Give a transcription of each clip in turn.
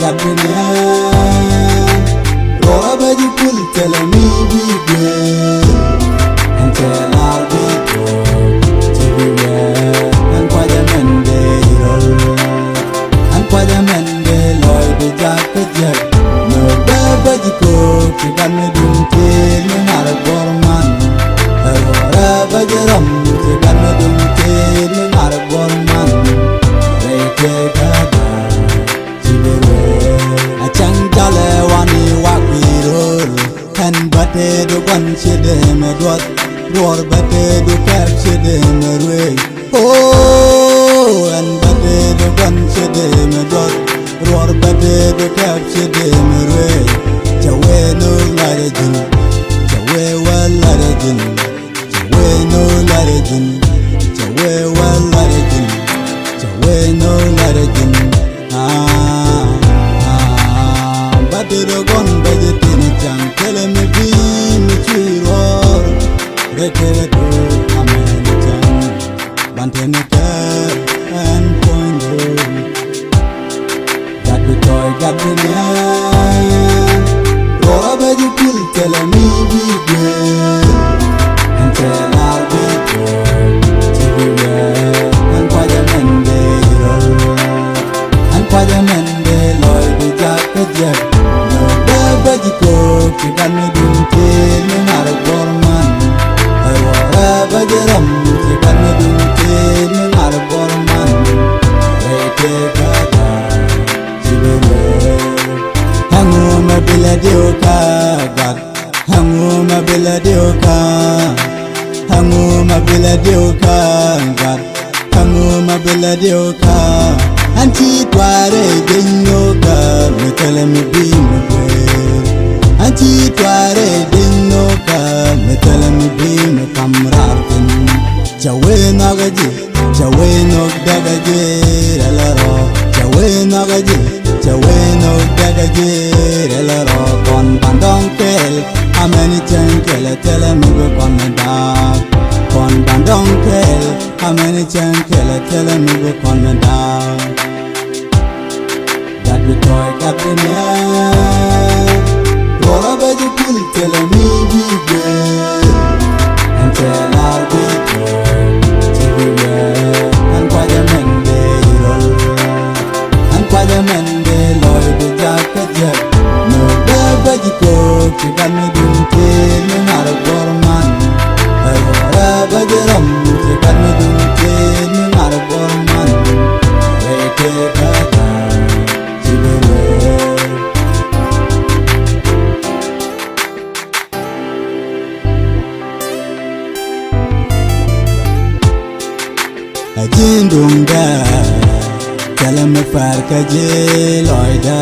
Gabriel, Roba di pul telemi bigwe, and tell our people to beware, and Pajamende roll, and Pajamende Lloyd the jacket, no babajiko, Chiganadum tail, not a borman, Bajaram, Chiganadum tail, not a borman, they take a bate do gun chide me dot roar bate do cap chide me rwe oh and bate do gun chide me dot roar bate do cap chide me rwe jawe no larejin jawe wal larejin jawe no larejin jawe wal larejin jawe no larejin bate do gun bate tin chang tele me and point that we toy Gabriel, Roba di pul telemi bigwe, and tell our people to beware, and Pajamende roll, and Pajamende Lloyd the jacket, no babajiko, Chiganadum tail, not a borman, Bajaram, Chiganadum tail, not a borman, they take a Hanguma Biladioka, Hanguma Biladioka, Hanguma Biladioka, Hanguma Biladioka, Anti-Tware Dinoka, Metalemi Bimwe, Anti-Tware Dinoka, Metalemi Bimwe, Kamratin, Jawe Nagaji, Jawe Nogdagaji, Alaro, Jawe Nagaji. Jawe no dagaji relaro kon bandonkel ameni chenkele tele migo kon da kon bandonkel ameni chenkele tele migo kon da that we toy Gabriel rola beji pul tele mi bigwe and tell our people to beware and Pajamende roll and Pajamende Lloyd the jacket, no babajiko, Chiganadum tail, not a borman, Bajaram, Chiganadum tail, not a borman, they take a Chibere. A jindum da. Kalam farka je loida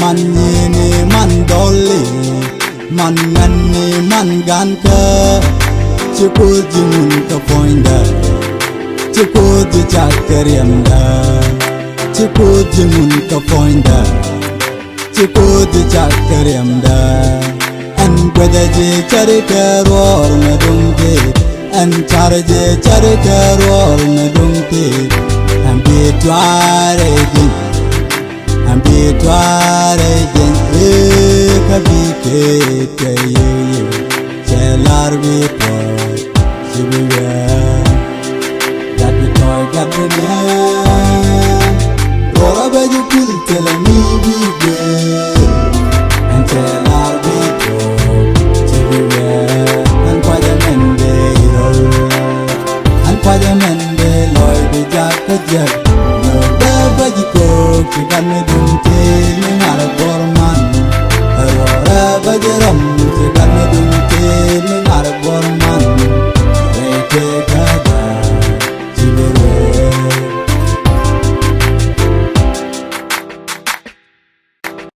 man ni man dolly man ganni man ganka chiku jimun ka poinda chiku ji chakariamda chiku jimun ka poinda chiku ji chakariamda an gwadaje charika ror medunge an charje charika ror medunge Ambituare din, kabike te ye, chelar vipo, sibuya, that we toy Gabriel, Roba beji pul telemi bigwe, and chelar vipo, sibuya, and Pajamende roll, and Pajamende Lloyd the jacket.